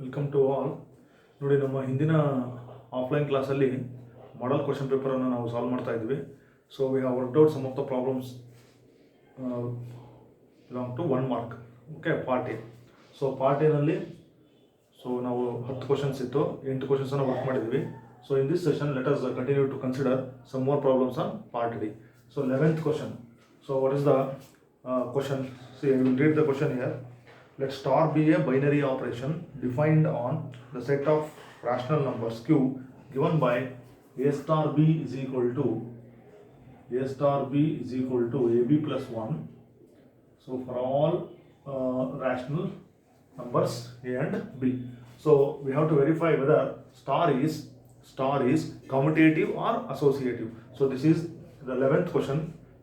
Welcome to all. ನೋಡಿ, ನಮ್ಮ ಹಿಂದಿನ ಆಫ್ಲೈನ್ ಕ್ಲಾಸಲ್ಲಿ ಮಾಡಲ್ ಕ್ವಶನ್ ಪೇಪರನ್ನು ನಾವು ಸಾಲ್ವ್ ಮಾಡ್ತಾ ಇದ್ವಿ. So we have worked out some of the problems belong to 1 mark. Okay, part A. So part ಎನಲ್ಲಿ ನಾವು 10 ಕ್ವಶನ್ಸ್ ಇತ್ತು, 8 ಕ್ವಶನ್ಸನ್ನು ವರ್ಕ್ ಮಾಡಿದ್ವಿ. So in this session let us continue to consider some more problems on part D. So 11th question. So what is the question? See, I will read the question here. Let star be a binary operation defined on the set of rational numbers q given by a star b is equal to ab plus 1. So for all rational numbers a and b. So we have to verify whether star is commutative or associative. So this is the 11th question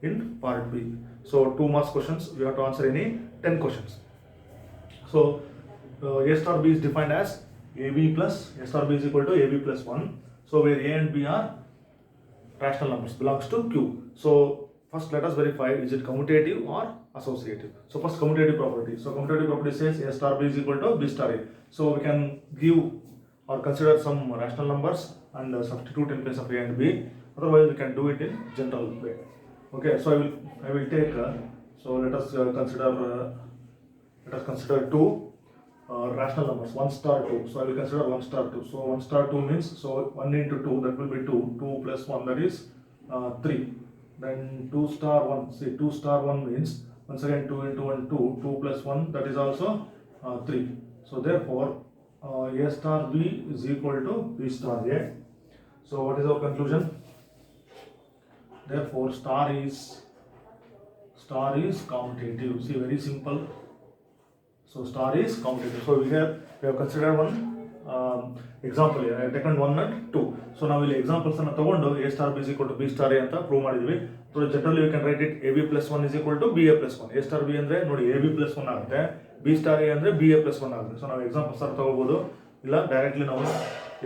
in part B. So 2 marks questions, we have to answer any 10 questions. So a star b is defined as ab plus a star b is equal to ab plus 1. So where a and b are rational numbers belongs to q. So first let us verify, is it commutative or associative. So first, commutative property. So commutative property says a star b is equal to b star a. So we can give or consider some rational numbers and substitute in place of a and b. Otherwise we can do it in general way. Okay, so I will take so let us consider two rational numbers, 1 star 2. So I will consider 1 star 2. So 1 star 2 means, so 1 into 2, that will be 2. 2 plus 1, that is 3. Then 2 star 1. See, 2 star 1 means, once again 2 into 1, 2. 2 plus 1, that is also 3. So therefore a star b is equal to b star a. So what is our conclusion? Therefore star is commutative. See, very simple. So star is commutative. So we have considered one example here. I have taken 1 and 2. So now we examples ಅನ್ನು ತಗೊಂಡು a star b is equal to b star a ಅಂತ prove ಮಾಡಿದ್ವಿ. So generally we can write it ab plus 1 is equal to ba plus 1. a star b ಅಂದ್ರೆ ನೋಡಿ ab plus 1 ಆಗುತ್ತೆ, b star a ಅಂದ್ರೆ ba plus 1 ಆಗುತ್ತೆ. So ನಾವು examples ಅನ್ನು ತಗೋಬಹುದು, ಇಲ್ಲ ಡೈರೆಕ್ಟ್ಲಿ ನಾವು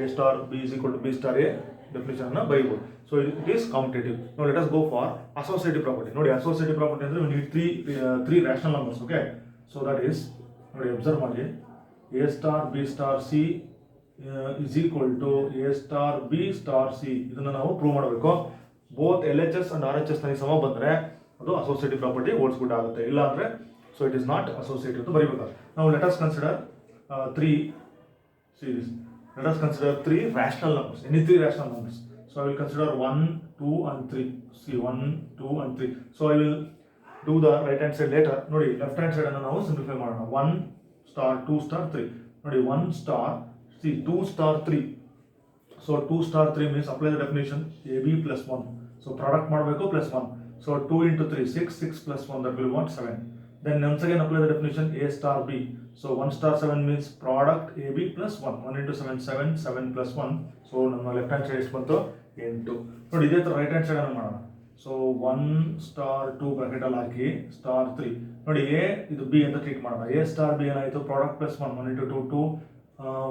a star b is equal to b star a definition ಅನ್ನು ಬರೀಬಹುದು. So it is commutative. No let us go for associative property. ನೋಡಿ, ಅಸೋಸಿಯೇಟಿವ್ ಪ್ರಾಪರ್ಟಿ ಅಂದ್ರೆ we need three rational numbers. Okay, so that is, ನೋಡಿ observe ಮಾಡಿ, a star b star c is equal to a star b star c. ಇದನ್ನು ನಾವು prove ಮಾಡಬೇಕು. Both LHS and RHS ನನಗೆ ಸಮ ಬಂದರೆ ಅದು ಅಸೋಸಿಯೇಟಿವ್ ಪ್ರಾಪರ್ಟಿ ಹೋಲ್ಸ್ ಗುಡ್ ಆಗುತ್ತೆ. ಇಲ್ಲ ಅಂದರೆ so it is not associative ಅಂತ ಬರೀಬೇಕು. ನಾವು let us consider let us consider 3 rational numbers, any 3 rational numbers. So I will consider 1, 2 and 3. See, 1, 2 and 3. So I will do the right hand side later. Nodi, left hand side anna ನಾವು simplify ಮಾಡೋಣ. 1 star 2 star 3. Nodi, 1 star, see 2 star 3. So 2 star 3 means apply the definition ab plus 1. So product ಮಾಡಬೇಕು plus 1. So 2 into 3, 6 plus 1, that will be 7. Then once again apply the definition a star b. So 1 star 7 means product ab plus 1. 1 into 7, 7 plus 1. So ನಮ್ಮ left hand side ಎಷ್ಟು ಬಂತು? 8. ನೋಡಿ, ಇದೇ ಥರ right hand side ಅನ್ನು ಮಾಡೋಣ. So 1 star 2 bracket ಅಲ್ಲಿ ಹಾಕಿ star 3. ನೋಡಿ, a ಇದು b ಅಂತ ಟ್ರೀಟ್ ಮಾಡೋಣ. a star b ಏನಾಯಿತು? Product plus 1. 1 into 2, 2.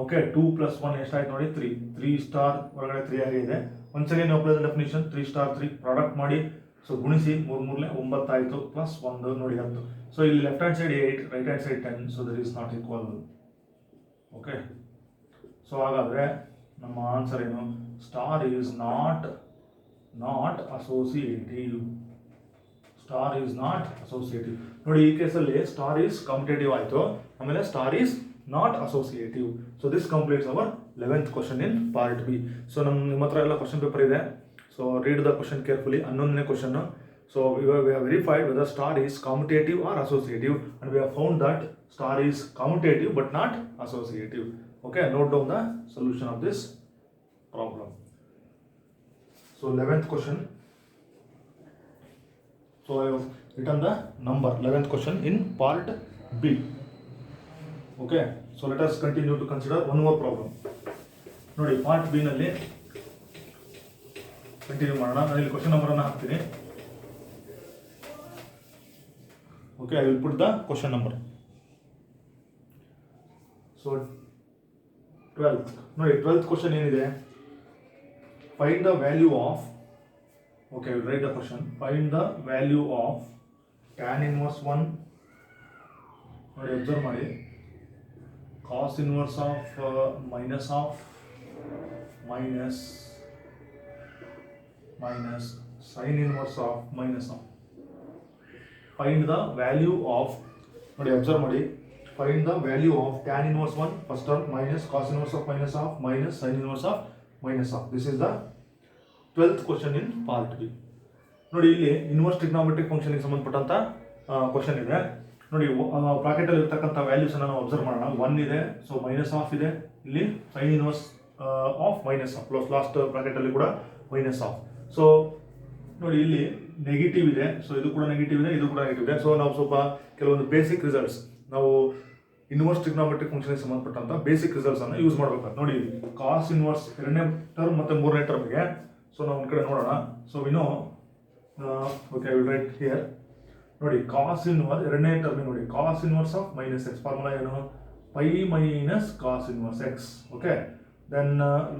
Okay, 2 plus 1 ಎಷ್ಟಾಯ್ತು ನೋಡಿ? 3. 3 ಸ್ಟಾರ್ ಹೊರಗಡೆ 3 ಆಗಿದೆ. Once again apply the definition 3 star 3 product ಮಾಡಿ, ಸೊ ಗುಣಿಸಿ 3 9 ಆಯಿತು, ಪ್ಲಸ್ 1 ನೋಡಿ 10. ಸೊ ಇಲ್ಲಿ left hand side 8, right hand side 10. So that is not equal. Okay, so ಹಾಗಾದರೆ ನಮ್ಮ ಆನ್ಸರ್ ಏನು? Star is not associative. Star is not associative. ನೋಡಿ, ಈ ಕೇಸಲ್ಲಿ ಸ್ಟಾರ್ ಈಸ್ ಕಾಂಪಿಟೇಟಿವ್ ಆಯಿತು, ಆಮೇಲೆ star is not associative. So this completes our 11th question in part B. So ನಿಮ್ಮ ಹತ್ರ ಎಲ್ಲ ಕ್ವಶನ್ ಪೇಪರ್ ಇದೆ. So read the question carefully. Unknown question. So we have verified whether star is commutative or associative, and we have found that star is commutative but not associative. Okay, note down the solution of this problem. So 11th question. So I have written the number 11th question in part B. Okay, so let us continue to consider one more problem. ನೋಡಿ, part B ನಲ್ಲಿ continue ಮಾಡೋಣ. ನಾನು ಇಲ್ಲಿ question ನಂಬರನ್ನು ಹಾಕ್ತೀನಿ. Okay, I will put the question number. So 12th, ನೋಡಿ 12th question ಏನಿದೆ? Find the value of, okay, I will right the question. Find the value of tan inverse 1. ನೋಡಿ observe ಮಾಡಿ, cos inverse of minus sin inverse of minus of. Find the value of, ನೋಡಿ observe ಮಾಡಿ, find the value of tan inverse 1 first term minus cos inverse of minus sin inverse of minus of. This is the 12th question in part B. ನೋಡಿ ಇಲ್ಲಿ inverse trigonometric ಫಂಕ್ಷನ್ಗೆ ಸಂಬಂಧಪಟ್ಟಂತ question ಇದೆ. ನೋಡಿ bracket ಅಲ್ಲಿ ಇರ್ತಕ್ಕಂಥ values ಅನ್ನು ನಾವು ಅಬ್ಸರ್ವ್ ಮಾಡೋಣ. 1 ಇದೆ, ಸೊ ಮೈನಸ್ ಆಫ್ ಇದೆ, ಇಲ್ಲಿ sin inverse of minus of, last bracket ಅಲ್ಲಿ ಕೂಡ ಮೈನಸ್ ಆಫ್. ಸೊ ನೋಡಿ ಇಲ್ಲಿ ನೆಗೆಟಿವ್ ಇದೆ, ಸೊ ಇದು ಕೂಡ ನೆಗೆಟಿವ್ ಇದೆ, ಇದು ಕೂಡ ನೆಗೆಟಿವ್ ಇದೆ. ಸೊ ನಾವು ಸ್ವಲ್ಪ ಕೆಲವೊಂದು ಬೇಸಿಕ್ ರಿಸಲ್ಟ್ಸ್, ನಾವು ಇನ್ವರ್ಸ್ ಟ್ರಿಗ್ನೋಮೆಟ್ರಿಕ್ ಫಂಕ್ಷನ್ಗೆ ಸಂಬಂಧಪಟ್ಟಂತ ಬೇಸಿಕ್ ರಿಸಲ್ಟ್ಸ್ ಅನ್ನು ಯೂಸ್ ಮಾಡಬೇಕು. ನೋಡಿ ಕಾಸ್ ಇನ್ವರ್ಸ್ ಎರಡನೇ ಟರ್ಮ್ ಮತ್ತೆ ಮೂರನೇ ಟರ್ಮ್ಗೆ, ಸೊ ನಾವು ಒಂದು ಕಡೆ ನೋಡೋಣ. So we know okay, I will write here. ನೋಡಿ ಕಾಸ್ ಇನ್ವರ್ಸ್ ಎರಡನೇ ಟರ್ಮ್, ನೋಡಿ cos inverse of minus x, formula ಏನು, pi minus cos inverse x. Okay, then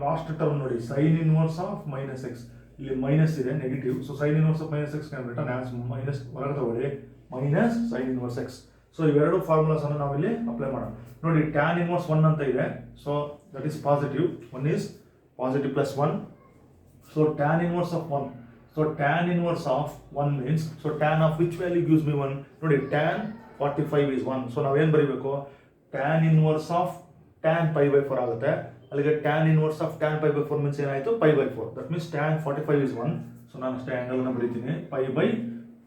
last term ನೋಡಿ sine inverse of minus x, ಇಲ್ಲಿ ಮೈನಸ್ ಇದೆ negative, so sine inverse of minus x can return as minus, ಹೊರಗೆ ತಗೊಳ್ಳಿ minus sine inverse x. So ಇವೆರಡು formulas ಅನ್ನು ನಾವಿಲ್ಲಿ apply ಮಾಡೋಣ. ನೋಡಿ ಟ್ಯಾನ್ ಇನ್ವರ್ಸ್ 1 ಅಂತ ಇದೆ, so that is positive, 1 is positive plus 1, so tan inverse of 1, so tan inverse of 1 means, so tan of which value gives me 1, ನೋಡಿ tan 45 is 1, so ನಾವೇನು ಬರೀಬೇಕು, tan inverse of tan pi by 4 ಆಗುತ್ತೆ. ಅಲ್ಲಿಗೆ tan inverse of tan pi by 4 means ಏನಾಯಿತು, pi by 4, that means tan 45 is 1, so ನಾನು ಅಷ್ಟೇ angle ಅನ್ನು ಬರೀತೀನಿ, pi by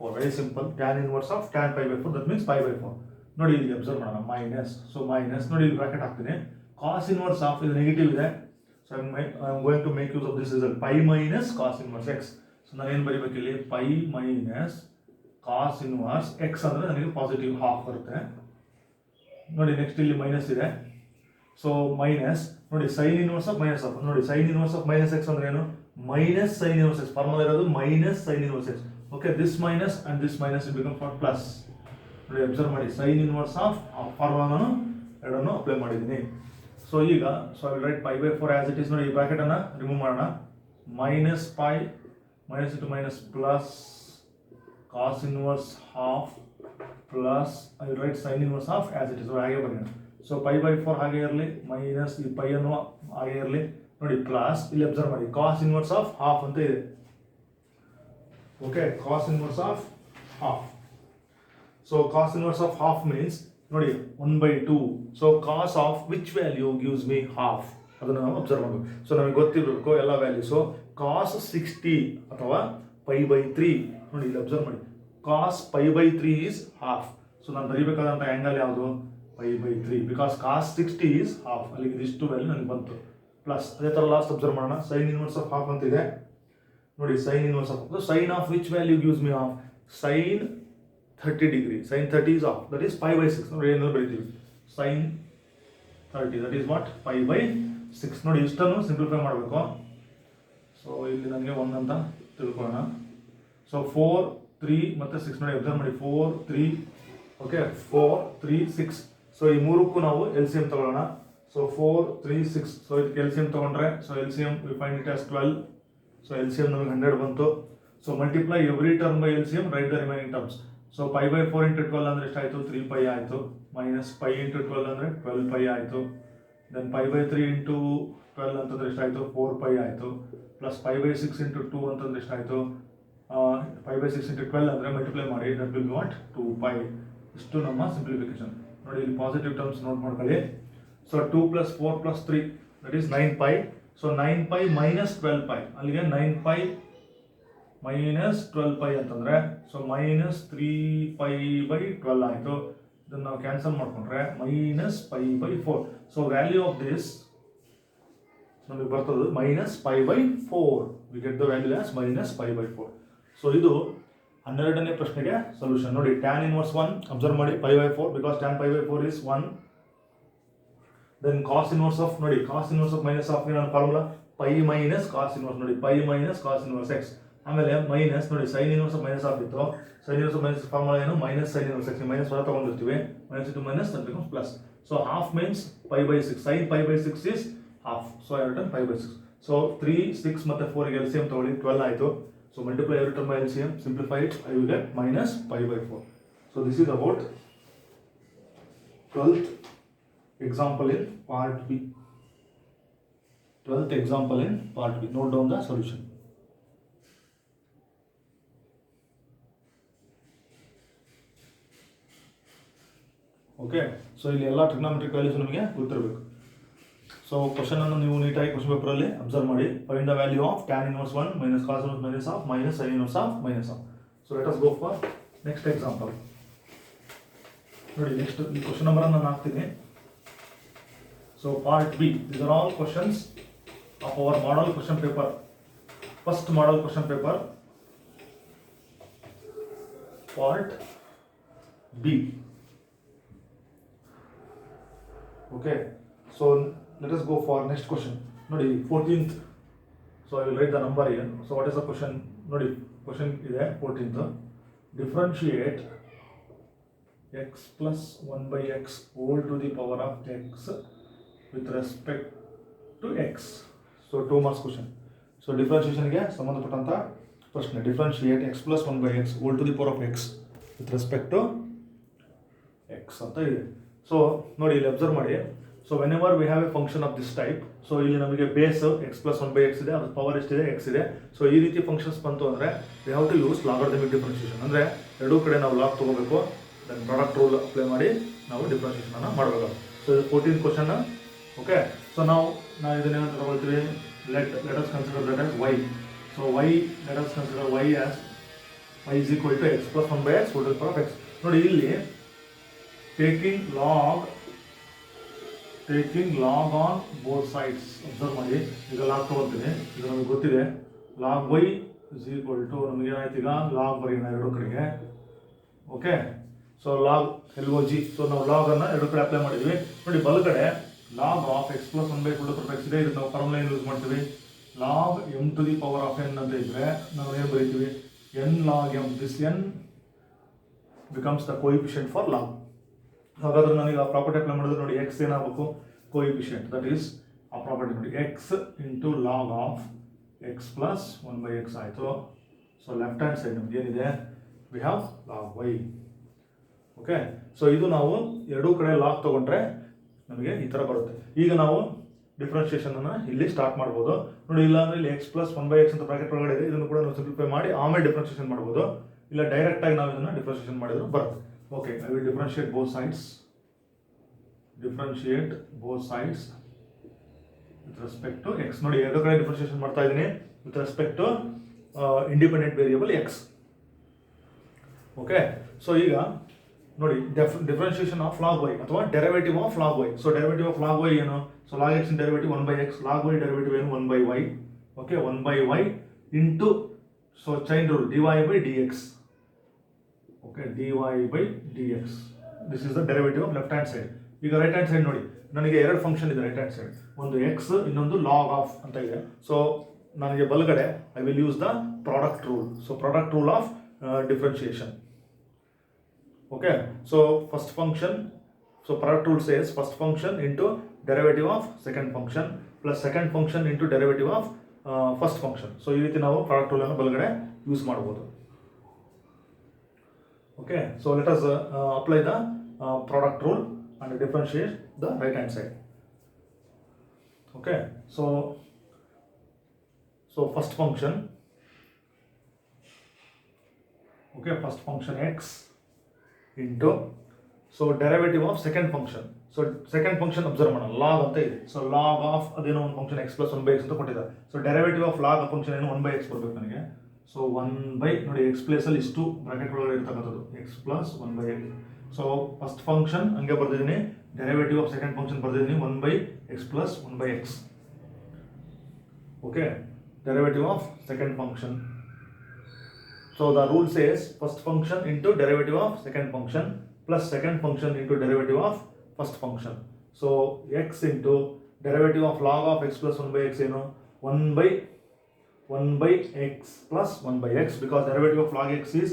4, very simple, tan inverse of tan pi by 4, that means pi by 4. ನೋಡಿ ಇಲ್ಲಿ observe ಮಾಡೋಣ, ಮೈನಸ್, ಸೊ ಮೈನಸ್, ನೋಡಿ ಇಲ್ಲಿ ಬ್ರಾಕೆಟ್ ಹಾಕ್ತೀನಿ, cos inverse of ಇದು ನೆಗೆಟಿವ್ ಇದೆ, so I'm going to make use of this result, pi minus cos inverse x. So ನಾನು ಏನು ಬರೀಬೇಕು ಇಲ್ಲಿ, pi minus cos inverse x ಅಂದರೆ ನನಗೆ ಪಾಸಿಟಿವ್ ಹಾಫ್ ಬರುತ್ತೆ. ನೋಡಿ ನೆಕ್ಸ್ಟ್ ಇಲ್ಲಿ ಮೈನಸ್ ಇದೆ, ಸೊ ಮೈನಸ್, ನೋಡಿ sine inverse of minus of, ನೋಡಿ sine inverse of minus x ಅಂದ್ರೆ ಏನು, minus sine inverse x, formula ಇರೋದು minus sine inverse x. Okay, this minus and this minus it become for plus. ನೋಡಿ observe ಮಾಡಿ, sine inverse of formula ನಾನು ಎರಡನ್ನು apply ಮಾಡಿದ್ದೀನಿ. So ಈಗ, so I will write pi by 4 as it is. ನೋಡಿ ಈ bracket ಅನ್ನು remove ಮಾಡೋಣ, minus pi minus into minus plus cos inverse half plus I will write sine inverse of as it is, ಹಾಗೆ ಬರೆಯೋಣ. So pi by 4 ಹಾಗೆ ಇರಲಿ, minus ಈ pi ಅನ್ನು ಹಾಗೆ ಇರಲಿ, ನೋಡಿ ಪ್ಲಸ್ ಇಲ್ಲಿ ಅಬ್ಸರ್ವ್ ಮಾಡಿ ಕಾಸ್ ಇನ್ವರ್ಸ್ ಆಫ್ ಹಾಫ್ ಅಂತ ಇದೆ. Okay, cos inverse of half. So cos inverse of half means ನೋಡಿ 1/2, so cos of which value gives me half, ಅದನ್ನು ನಾವು ಅಬ್ಸರ್ವ್ ಮಾಡಬೇಕು. ಸೊ ನಮಗೆ ಗೊತ್ತಿರಬೇಕು ಎಲ್ಲ ವ್ಯಾಲ್ಯೂಸು, ಕಾಸ್ 60 ಅಥವಾ pi by 3, ನೋಡಿ ಇಲ್ಲಿ ಅಬ್ಸರ್ವ್ ಮಾಡಿ, cos pi by 3 is half. So ನಾನು ಬರೀಬೇಕಾದಂಥ ಆ್ಯಂಗಲ್ ಯಾವುದು, pi by 3, because cos 60 is half, ಅಲ್ಲಿಗೆ ಇದಿಷ್ಟು ವ್ಯಾಲ್ಯೂ ನನಗೆ ಬಂತು. ಪ್ಲಸ್ ಅದೇ ಥರ ಲಾಸ್ಟ್ ಅಬ್ಸರ್ವ್ ಮಾಡೋಣ, ಸೈನ್ ಇನ್ವರ್ಸ್ ಆಫ್ ಹಾಫ್ ಅಂತಿದೆ, ನೋಡಿ sine inverse of, sine of which value gives me half, sine 30 degree, sine 30 is off, that is pi by 6. ನೋಡಿ ಏನಾದ್ರು ಬರೀತೀವಿ, sign 30, that is what, pi by 6. ನೋಡಿ ಇಷ್ಟನ್ನು simplify ಮಾಡಬೇಕು. So ಇಲ್ಲಿ ನನಗೆ 1 ಅಂತ ತಿಳ್ಕೊಳ್ಳೋಣ. ಸೊ 4 3 ಮತ್ತು 6, ನೋಡಿ ಅಬ್ಸರ್ವ್ ಮಾಡಿ, 4 3, ಓಕೆ 4 3 6. ಸೊ ಈ ಮೂರಕ್ಕೂ ನಾವು LCM ತಗೊಳ್ಳೋಣ. ಸೊ 4 3 6, ಸೊ ಇದಕ್ಕೆ LCM ತಗೊಂಡ್ರೆ, so LCM we find it as 12, so LCM ನಮಗೆ 100 ಬಂತು. So multiply every term by LCM, right the remaining terms. So pi by 4 into 12 ಅಂದರೆ ಎಷ್ಟಾಯಿತು, 3 pi ಆಯಿತು, ಮೈನಸ್ pi into 12 ಅಂದರೆ 12 pi ಆಯಿತು, ದೆನ್ pi by 3 into 12 ಅಂತಂದ್ರೆ ಎಷ್ಟಾಯಿತು, 4 pi ಆಯಿತು, ಪ್ಲಸ್ pi by 6 into 2 ಅಂತಂದ್ರೆ ಎಷ್ಟಾಯಿತು, pi by 6 into 12 ಅಂದರೆ ಮಲ್ಟಿಪ್ಲೈ ಮಾಡಿ, that will be what, 2 pi. ಇಷ್ಟು ನಮ್ಮ ಸಿಂಪ್ಲಿಫಿಕೇಶನ್. ನೋಡಿ ಇಲ್ಲಿ ಪಾಸಿಟಿವ್ ಟರ್ಮ್ಸ್ ನೋಟ್ ಮಾಡ್ಕೊಳ್ಳಿ. So 2 + 4 + 3 that is 9 pi. So 9 pi minus 12 pi, ಅಲ್ಲಿಗೆ 9 pi ಮೈನಸ್ 12 pi ಅಂತಂದರೆ, ಸೊ ಮೈನಸ್ 3 pi by 12 ಆಯಿತು. ಇದನ್ನು ನಾವು ಕ್ಯಾನ್ಸಲ್ ಮಾಡಿಕೊಂಡ್ರೆ minus pi by 4. So value of this ನಮಗೆ ಬರ್ತದೆ minus pi by 4. We get the value as minus pi by 4. So ಇದು 12ನೇ ಪ್ರಶ್ನೆಗೆ ಸೊಲ್ಯೂಷನ್. ನೋಡಿ ಟ್ಯಾನ್ ಇನ್ವರ್ಸ್ 1 ಅಬ್ಸರ್ವ್ ಮಾಡಿ, pi by 4, because tan pi by 4 is 1. Then cos inverse of, ನೋಡಿ cos inverse of minus of ನನ್ನ formula pi minus cos inverse, ನೋಡಿ pi minus cos inverse x. ಆಮೇಲೆ minus, ನೋಡಿ sine inverse of minus of ಇತ್ತು, sine inverse of minus formula ಏನು, minus sine inverse x, minus ಹೊರ ತಗೊಂಡಿರ್ತೀವಿ, minus into minus that becomes plus. So half means pi by 6, sine pi by 6 is half, so I written pi by 6. So 3 6 ಮತ್ತು 4 ಗೆ LCM ತಗೊಳ್ಳಿ, 12 ಆಯಿತು. So multiply every term by LCM, simplify it, I will get minus pi by 4. So this is about 12th example in part B. 12th example in part B. Note down the solution. Okay, so ಇಲ್ಲಿ ಎಲ್ಲ trigonometric values ನಮಗೆ ಗೊತ್ತಿರಬೇಕು. So question ಅನ್ನು ನೀವು ನೀಟಾಗಿ question ಪೇಪರಲ್ಲಿ observe ಮಾಡಿ. Find the value of tan inverse 1 minus cos inverse minus of minus sin inverse of minus of. So let us go for next example. ನೋಡಿ, ನೆಕ್ಸ್ಟ್ ಈ question number ನಾನು ಹಾಕ್ತೀನಿ. So part B, these are all questions of our model question paper. First model question paper, part B. Okay, so let us go for next question. Nodi 14th. So I will write the number here. So what is the question? Nodi question is 14th. Differentiate x plus 1 by x whole to the power of x with respect to x. So 2 marks question. So differentiation ಗೆ ಸಂಬಂಧಪಟ್ಟಂತ ಪ್ರಶ್ನೆ. Differentiate x plus 1 by x whole to the power of x with respect to x ಅಂತ ಇದೆ. So ನೋಡಿ, ಇಲ್ಲಿ observe ಮಾಡಿ. So when ever we have A function of this type, so ಇಲ್ಲಿ ನಮಗೆ base X plus 1 by X ಇದೆ, ಅದ್ರ power ಎಷ್ಟಿದೆ, ಎಕ್ಸ್ ಇದೆ. ಸೊ ಈ ರೀತಿ ಫಂಕ್ಷನ್ಸ್ ಬಂತು ಅಂದರೆ we have to use logarithmic differentiation. ಅಂದರೆ ಎರಡೂ ಕಡೆ ನಾವು ಲಾಗ್ ತೊಗೋಬೇಕು, ದೆನ್ ಪ್ರಾಡಕ್ಟ್ ರೂಲ್ ಅಪ್ಲೈ ಮಾಡಿ ನಾವು ಡಿಫ್ರೆನ್ಸಿಯೇಷನ್ ಅನ್ನು ಮಾಡಬೇಕು. So 14th question. Okay, so ನಾವು ಇದನ್ನೇನಂತ ತಗೊಳ್ತೀವಿ, let us consider that as y. So y, let us consider y as y is equal to x plus 1 by x whole to the power of x. ನೋಡಿ, ಇಲ್ಲಿ taking log on both sides. Observe ಮಾಡಿ, ಈಗ log ತಗೊಳ್ತೀನಿ. ಈಗ ನಮಗೆ ಗೊತ್ತಿದೆ log y is equal to, ನಮಗೆ ಏನಾಯ್ತು, ಈಗ ಲಾಗ್ ಬರೆಯೋಣ ಎರಡು ಕಡೆಗೆ. Okay, so log LOG. So ನಾವು ಲಾಗ್ ಅನ್ನು ಎರಡು ಕಡೆ ಅಪ್ಲೈ ಮಾಡಿದ್ವಿ. ನೋಡಿ, ಬಲಗಡೆ log of x plus 1 by x whole to the power of x ಇದೆ. ಇದು ನಾವು ಫಾರ್ಮುಲಾ ಏನು ಯೂಸ್ ಮಾಡ್ತೀವಿ, log m to the power of n ಅಂತ ಇದ್ರೆ ನಾವು ಏನು ಬರೀತೀವಿ, n log m. This n becomes the coefficient for log. ಹಾಗಾದ್ರೆ ನನಗೆ ಆ ಪ್ರಾಪರ್ಟಿ ಅಪ್ಲೈ ಮಾಡಿದ್ರೆ ನೋಡಿ, ಎಕ್ಸ್ ಏನಾಗಬೇಕು, ಕೋಎಫಿಷಿಯಂಟ್. ದಟ್ ಈಸ್ ಆ ಪ್ರಾಪರ್ಟಿ ನೋಡಿ, x into log of x plus 1 by x ಆಯಿತು. ಸೊ ಲೆಫ್ಟ್ ಹ್ಯಾಂಡ್ ಸೈಡ್ ನಮ್ಗೆ ಏನಿದೆ, we have log y. Okay, so ಇದು ನಾವು ಎರಡೂ ಕಡೆ ಲಾಗ್ ತೊಗೊಂಡ್ರೆ ನಮಗೆ ಈ ಥರ ಬರುತ್ತೆ. ಈಗ ನಾವು ಡಿಫ್ರೆನ್ಷಿಯೇಷನ್ ಅನ್ನು ಇಲ್ಲಿ ಸ್ಟಾರ್ಟ್ ಮಾಡ್ಬೋದು. ನೋಡಿ, ಇಲ್ಲ ಅಂದರೆ ಇಲ್ಲಿ ಎಕ್ಸ್ ಪ್ಲಸ್ 1 by x ಅಂತ ಬ್ರಾಕೆಟ್ ಒಳಗಡೆ ಇದೆ, ಇದನ್ನು ಕೂಡ ನಾವು ಸಿಂಪ್ಲಿಫೈ ಮಾಡಿ ಆಮೇಲೆ ಡಿಫ್ರೆನ್ಷಿಯೇಷನ್ ಮಾಡ್ಬೋದು. ಇಲ್ಲ ಡೈರೆಕ್ಟಾಗಿ ನಾವು ಇದನ್ನು ಡಿಫ್ರೆನ್ಷಿಯೇಷನ್ ಮಾಡಿದ್ರು ಬರುತ್ತೆ. Okay, I will differentiate both sides. Differentiate both sides with respect to x. ನೋಡಿ, ಎರಡು ಕಡೆ ಡಿಫ್ರೆನ್ಷಿಯೇಷನ್ ಮಾಡ್ತಾ ಇದ್ದೀನಿ with respect to independent variable x. Okay, so ಈಗ ನೋಡಿ, ಡಿಫ್ರೆನ್ಷಿಯೇಷನ್ ಆಫ್ ಲಾಗ್ y ಅಥವಾ derivative of log y. So derivative of log y ಏನು, so log x in derivative 1 by x, log y derivative ಏನು 1 by y. Okay, 1 by y into, so chain rule dy by dx. Okay, dy by dx. This is the derivative of left hand side. ಈಗ right hand side ನೋಡಿ, ನನಗೆ ಎರಡು function ಇದೆ right hand side, ಒಂದು x, ಇನ್ನೊಂದು log of ಅಂತ ಇದೆ. So ನನಗೆ ಬಲಗಡೆ I will use the product rule. So product rule of differentiation. Okay, so first function, so product rule says first function into derivative of second function plus second function into derivative of first function. So ಈ ರೀತಿ ನಾವು product ರೂಲನ್ನು ಬಲಗಡೆ use ಮಾಡ್ಬೋದು. Okay, so let us apply the product rule and differentiate the right hand side. Okay, so first function, okay, first function x into, so derivative of second function. So second function observe ಮಾಡೋಣ, log ಅಂತ ಇದೆ. So log of ಅದೇನೋ ಒಂದು function x plus 1 by x ಅಂತ ಕೊಟ್ಟಿದ್ದಾರೆ. So derivative of log function ಏನು 1 by x ಬರಬೇಕು ನನಗೆ. ಸೊ 1 by, ನೋಡಿ ಎಕ್ಸ್ ಪ್ಲೇಸಲ್ಲಿ ಇಷ್ಟು ಬ್ರಾಕೆಟ್ ಒಳಗಡೆ ಇರ್ತಕ್ಕಂಥದ್ದು x plus 1 by x. So first function ಹಂಗೆ ಬರ್ದಿದ್ದೀನಿ, ಡೆರಿವೇಟಿವ್ ಆಫ್ ಸೆಕೆಂಡ್ ಫಂಕ್ಷನ್ ಬರ್ದಿದ್ದೀನಿ 1 by x plus 1 by x. Okay, derivative of second function. So the rule says first function into derivative of second function plus second function into derivative of first function. So x into derivative of log of x plus 1 by x ಏನು 1 by x plus 1 by x, because derivative of log x is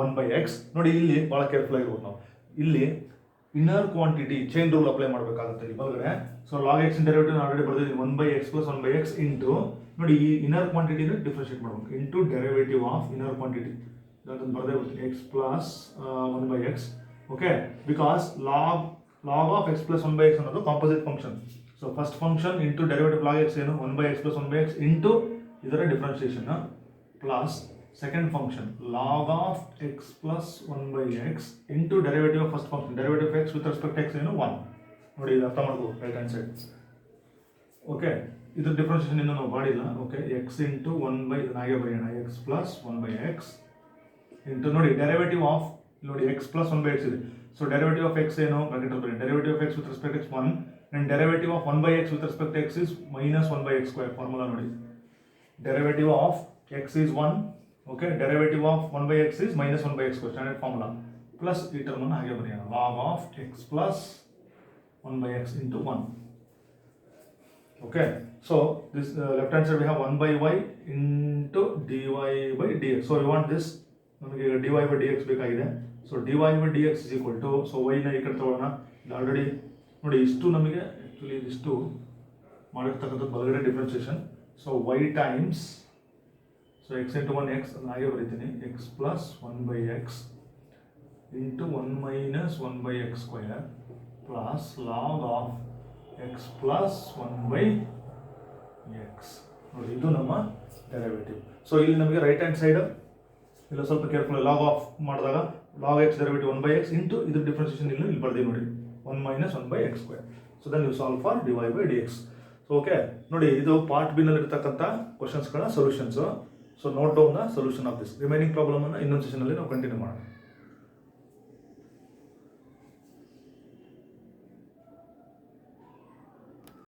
1 by x. ನೋಡಿ, ಇಲ್ಲಿ ಭಾಳ careful ಆಗಿರ್ಬೋದು ನಾವು. ಇಲ್ಲಿ inner quantity chain rule apply ಮಾಡಬೇಕಾಗುತ್ತೆ ಇಲ್ಲಿ ಬಲಗಡೆ. So log x derivative already ಬರ್ದಿದ್ದೀನಿ 1 by x plus 1 by x into, ನೋಡಿ ಈ ಇನ್ನರ್ ಕ್ವಾಂಟಿಟಿನ ಡಿಫ್ರೆನ್ಷಿಯೇಟ್ ಮಾಡಬೇಕು, into derivative of inner quantity ಅದನ್ನು ಬರದೇ ಬರ್ತೀನಿ x plus 1 by x. Okay, because log of x plus 1 by x ಅನ್ನೋದು composite function. So first function into derivative log x ಏನು 1 by x plus 1 by x into ಇದರ differentiation plus second function log of x plus 1 by x into derivative of first function derivative of X with respect X ಏನು 1. ನೋಡಿ ಇದು ಅರ್ಥ ಮಾಡ್ಬೋದು right hand side. Okay, ಇದ್ರ differentiation ಇನ್ನೂ ನಾವು ಮಾಡಿಲ್ಲ. ಓಕೆ, ಎಕ್ಸ್ ಇಂಟು 1 ಬೈ ಹಾಗೆ ಬರೆಯೋಣ X plus 1 by x into ನೋಡಿ ಡೆರಿವೇಟಿವ್ ಆಫ್ ನೋಡಿ ಎಕ್ಸ್ ಪ್ಲಸ್ 1 ಬೈ ಎಕ್ಸ್ ಇದೆ. ಸೊ ಡೆರಿವೇಟಿವ್ ಆಫ್ ಎಕ್ಸ್ ಏನು ಬ್ರಾಕೆಟ್ ಬರೆಯೋಣ derivative of X with respect X 1 and derivative of 1 by x with respect to x is minus 1 by x square. Formula ನೋಡಿ derivative of x is 1. Okay, derivative of 1 by x is minus 1 by x square, standard formula. Plus ಈ term ಅನ್ನು ಹಾಗೆ ಬರೆಯೋಣ log of x plus 1 by x into 1. Okay, so this left hand side we have 1 by y into dy by dx. So we want this ನಮಗೆ dy by dx ಬೇಕಾಗಿದೆ. So dy by dx is equal to, so y ನ ಈ ಕಡೆ ತಗೊಳ್ಳೋಣ. Already ನೋಡಿ ಇಷ್ಟು ನಮಗೆ actually ಇದಿಷ್ಟು ಮಾಡಿರ್ತಕ್ಕಂಥದ್ದು ಬಲಗಡೆ differentiation. So y times so x into 1 x ಅದನ್ನು ಹಾಗೆ ಬರೀತೀನಿ x plus 1 by x into 1 minus 1 by x square plus log of x plus 1 by x. ನೋಡಿ ಇದು ನಮ್ಮ ಡೆರಿವೇಟಿವ್. ಸೊ ಇಲ್ಲಿ ನಮಗೆ ರೈಟ್ ಹ್ಯಾಂಡ್ ಸೈಡ್ ಇಲ್ಲ ಸ್ವಲ್ಪ ಕೇರ್ಫುಲ್ ಲಾಗ್ ಆಫ್ ಮಾಡಿದಾಗ log x derivative 1 by x into ಇದ್ರ ಡಿಫ್ರೆನ್ಸಿಯೇಷನ್ ಇಲ್ಲಿ ಬರ್ತೀವಿ ನೋಡಿ 1 minus 1 by x square. So then you solve for dy by dx. So okay, ನೋಡಿ ಇದು ಪಾರ್ಟ್ ಬಿ ನಲ್ಲಿ ಇರತಕ್ಕಂತ ಕ್ವೆಶ್ಚನ್ಸ್ ಗಳ solutions. So note down the solution of this. Remaining problem ಅನ್ನು ಇನ್ನೊಂದು ಸೆಷನ್ ಅಲ್ಲಿ ನಾವು ಕಂಟಿನ್ಯೂ ಮಾಡೋಣ.